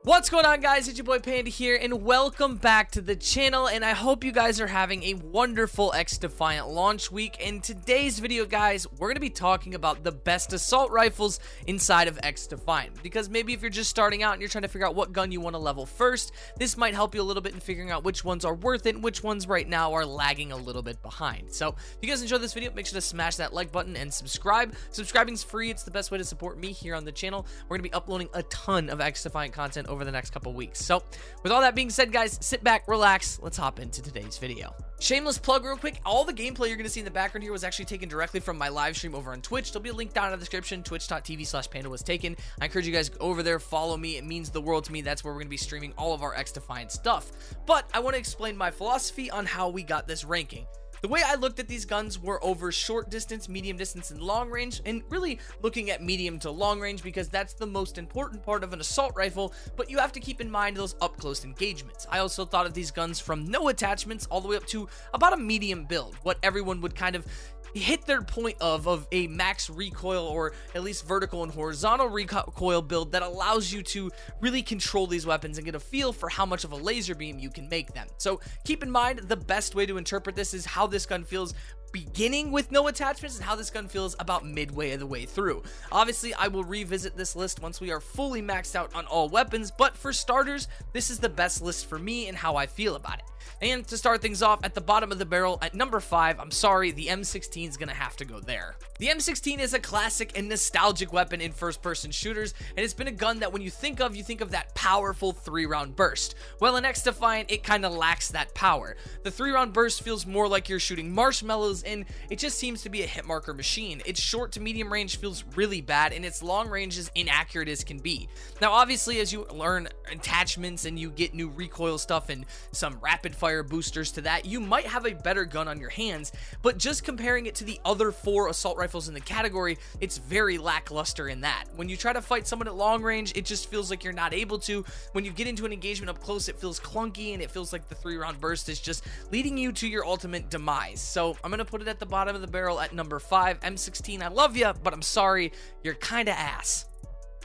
What's going on, guys? It's your boy Panda here, and welcome back to the channel, and I hope you guys are having a wonderful Xdefiant launch week. In today's video, guys, we're going to be talking about the best assault rifles inside of Xdefiant, because maybe if you're just starting out and you're trying to figure out what gun you want to level first, this might help you a little bit in figuring out which ones are worth it and which ones right now are lagging a little bit behind. So if you guys enjoyed this video, make sure to smash that like button and subscribe. Subscribing's free. It's the best way to support me here on the channel. We're going to be uploading a ton of Xdefiant content over the next couple weeks. So with all that being said, guys, sit back, relax, let's hop into today's video. Shameless plug real quick, all the gameplay you're going to see in the background here was actually taken directly from my live stream over on Twitch. There'll be a link down in the description, twitch.tv/Panduh was taken. I encourage you guys to go over there, follow me. It means the world to me. That's where we're going to be streaming all of our Xdefiant stuff. But I want to explain my philosophy on how we got this ranking. The way I looked at these guns were over short distance, medium distance, and long range, and really looking at medium to long range because that's the most important part of an assault rifle, but you have to keep in mind those up close engagements. I also thought of these guns from no attachments all the way up to about a medium build, what everyone would kind of hit their point of a max recoil, or at least vertical and horizontal recoil build that allows you to really control these weapons and get a feel for how much of a laser beam you can make them. So keep in mind, the best way to interpret this is how this gun feels beginning with no attachments and how this gun feels about midway of the way through. Obviously, I will revisit this list once we are fully maxed out on all weapons, but for starters, this is the best list for me and how I feel about it. And to start things off, at the bottom of the barrel, at number 5, I'm sorry, the M16 is going to have to go there. The M16 is a classic and nostalgic weapon in first-person shooters, and it's been a gun that when you think of that powerful 3-round burst. Well, in Xdefiant, it kind of lacks that power. The 3-round burst feels more like you're shooting marshmallows, and it just seems to be a hit marker machine. Its short to medium range feels really bad, and its long range is inaccurate as can be. Now, obviously, as you learn attachments and you get new recoil stuff and some rapid fire boosters to that, you might have a better gun on your hands, but just comparing it to the other 4 assault rifles in the category, it's very lackluster in that. When you try to fight someone at long range, it just feels like you're not able to. When you get into an engagement up close, it feels clunky, and it feels like the 3-round burst is just leading you to your ultimate demise. So I'm gonna put it at the bottom of the barrel at number 5. M16, I love you, but I'm sorry, you're kinda ass.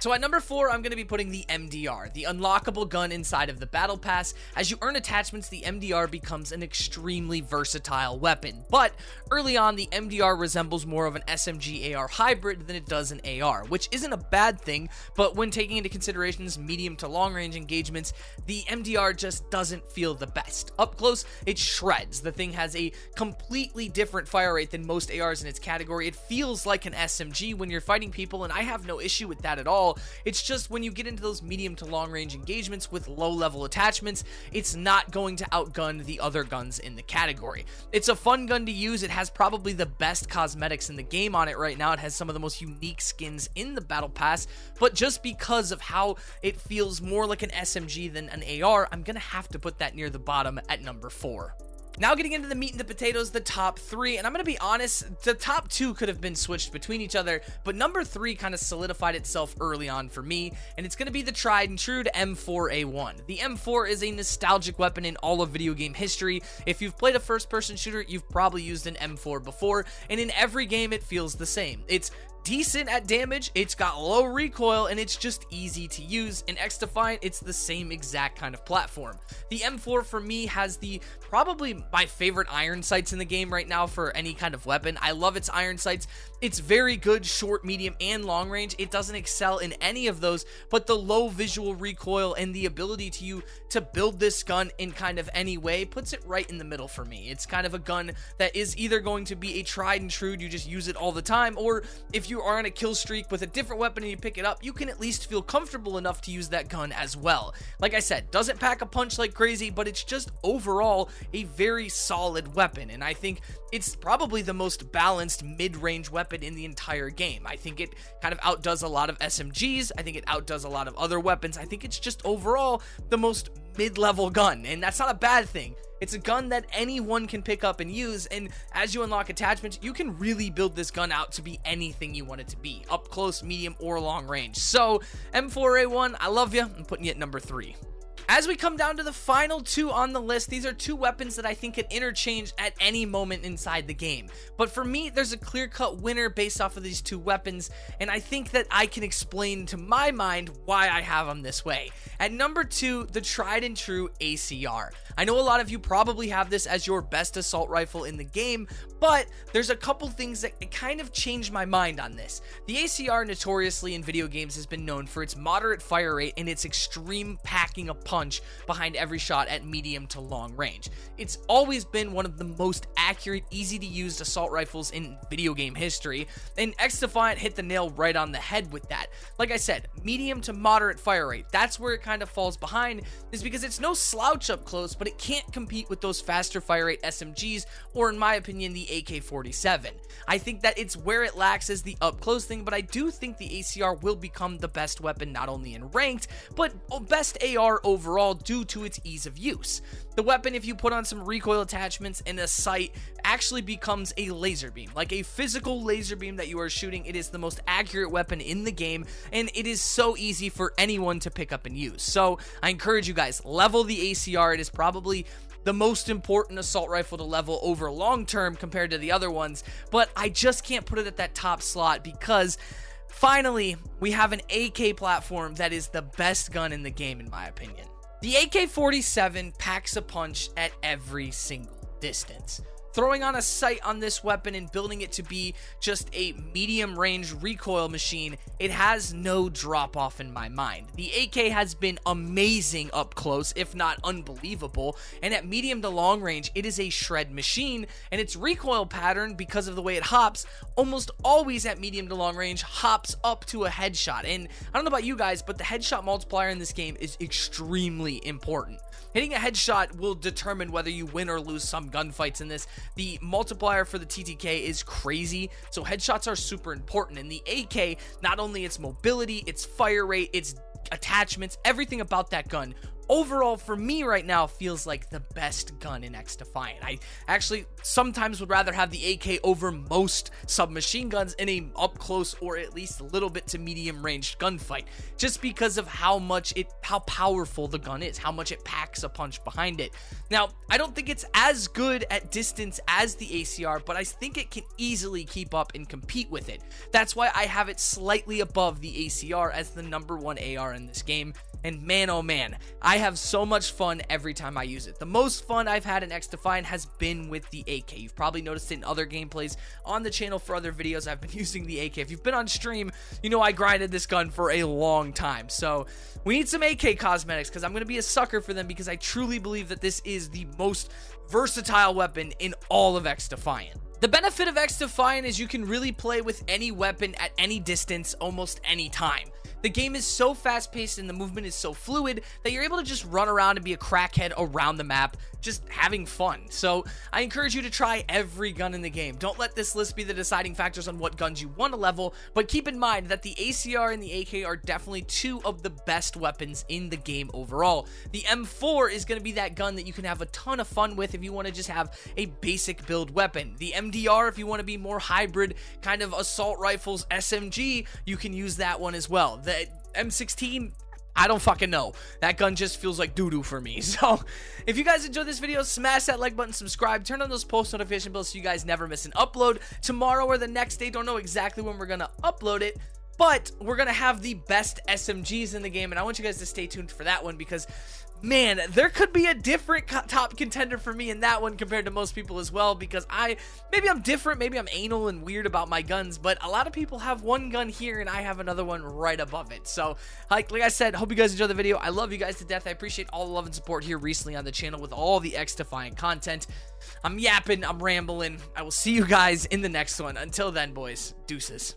So at number 4, I'm going to be putting the MDR, the unlockable gun inside of the Battle Pass. As you earn attachments, the MDR becomes an extremely versatile weapon. But early on, the MDR resembles more of an SMG AR hybrid than it does an AR, which isn't a bad thing, but when taking into considerations medium to long range engagements, the MDR just doesn't feel the best. Up close, it shreds. The thing has a completely different fire rate than most ARs in its category. It feels like an SMG when you're fighting people, and I have no issue with that at all. It's just when you get into those medium to long range engagements with low level attachments, it's not going to outgun the other guns in the category. It's a fun gun to use. It has probably the best cosmetics in the game on it right now. It has some of the most unique skins in the Battle Pass, but just because of how it feels more like an SMG than an AR, I'm gonna have to put that near the bottom at number 4. Now getting into the meat and the potatoes, the top 3, and I'm going to be honest, the top 2 could have been switched between each other, but number 3 kind of solidified itself early on for me, and it's going to be the tried and true M4A1. The M4 is a nostalgic weapon in all of video game history. If you've played a first-person shooter, you've probably used an M4 before, and in every game it feels the same. It's decent at damage, it's got low recoil, and it's just easy to use. In Xdefiant, it's the same exact kind of platform. The M4 for me has probably my favorite iron sights in the game right now for any kind of weapon. I love its iron sights. It's very good short, medium, and long range. It doesn't excel in any of those, but the low visual recoil and the ability to build this gun in kind of any way puts it right in the middle for me. It's kind of a gun that is either going to be a tried and true, you just use it all the time, or if you are on a kill streak with a different weapon and you pick it up, you can at least feel comfortable enough to use that gun as well. Like I said, doesn't pack a punch like crazy, but it's just overall a very solid weapon, and I think it's probably the most balanced mid-range weapon in the entire game. I think it kind of outdoes a lot of SMGs. I think it outdoes a lot of other weapons. I think it's just overall the most mid-level gun, and that's not a bad thing. It's a gun that anyone can pick up and use, and as you unlock attachments, you can really build this gun out to be anything you want it to be, up close, medium, or long range. So, M4A1, I love you. I'm putting you at number 3. As we come down to the final two on the list, these are two weapons that I think could interchange at any moment inside the game. But for me, there's a clear-cut winner based off of these two weapons, and I think that I can explain to my mind why I have them this way. At number 2, the tried and true ACR. I know a lot of you probably have this as your best assault rifle in the game, but there's a couple things that kind of changed my mind on this. The ACR notoriously in video games has been known for its moderate fire rate and its extreme packing a punch behind every shot at medium to long range. It's always been one of the most accurate, easy to use assault rifles in video game history, and Xdefiant hit the nail right on the head with that. Like I said, medium to moderate fire rate, that's where it kind of falls behind, is because it's no slouch up close, but it can't compete with those faster fire rate SMGs, or in my opinion, the AK-47. I think that it's where it lacks is the up close thing, but I do think the ACR will become the best weapon not only in ranked, but best AR overall due to its ease of use. The weapon, if you put on some recoil attachments and a sight, actually becomes a laser beam. Like a physical laser beam that you are shooting, it is the most accurate weapon in the game, and it is so easy for anyone to pick up and use. So I encourage you guys, level the ACR. It is probably the most important assault rifle to level over long term compared to the other ones, but I just can't put it at that top slot because finally we have an AK platform that is the best gun in the game in my opinion. The AK-47 packs a punch at every single distance. Throwing on a sight on this weapon and building it to be just a medium range recoil machine, it has no drop off in my mind. The AK has been amazing up close, if not unbelievable, and at medium to long range, it is a shred machine, and its recoil pattern, because of the way it hops, almost always at medium to long range hops up to a headshot. And I don't know about you guys, but the headshot multiplier in this game is extremely important. Hitting a headshot will determine whether you win or lose some gunfights in this. The multiplier for the TTK is crazy, so headshots are super important. And the AK, not only its mobility, its fire rate, its attachments, everything about that gun overall for me right now feels like the best gun in Xdefiant. I actually sometimes would rather have the AK over most submachine guns in a up close or at least a little bit to medium range gunfight, just because of how powerful the gun is, how much it packs a punch behind it. Now, I don't think it's as good at distance as the ACR, but I think it can easily keep up and compete with it. That's why I have it slightly above the ACR as the #1 AR in this game. And man, oh man, I have so much fun every time I use it. The most fun I've had in Xdefiant has been with the AK. You've probably noticed it in other gameplays on the channel for other videos. I've been using the AK. If you've been on stream, you know I grinded this gun for a long time. So we need some AK cosmetics because I'm going to be a sucker for them, because I truly believe that this is the most versatile weapon in all of Xdefiant. The benefit of Xdefiant is you can really play with any weapon at any distance almost any time. The game is so fast-paced and the movement is so fluid that you're able to just run around and be a crackhead around the map, just having fun. So I encourage you to try every gun in the game. Don't let this list be the deciding factors on what guns you want to level, but keep in mind that the ACR and the AK are definitely two of the best weapons in the game overall. The M4 is going to be that gun that you can have a ton of fun with if you want to just have a basic build weapon. The MDR, if you want to be more hybrid kind of assault rifles SMG, you can use that one as well. The M16, I don't fucking know. That gun just feels like doo-doo for me. So if you guys enjoyed this video, smash that like button, subscribe, turn on those post notification bells so you guys never miss an upload. Tomorrow or the next day, don't know exactly when we're gonna upload it, but we're gonna have the best SMGs in the game, and I want you guys to stay tuned for that one, because man, there could be a different top contender for me in that one compared to most people as well, because maybe I'm different, maybe I'm anal and weird about my guns, but a lot of people have one gun here and I have another one right above it. So like I said, hope you guys enjoyed the video. I love you guys to death. I appreciate all the love and support here recently on the channel with all the Xdefiant content. I'm yapping, I'm rambling. I will see you guys in the next one. Until then, boys, deuces.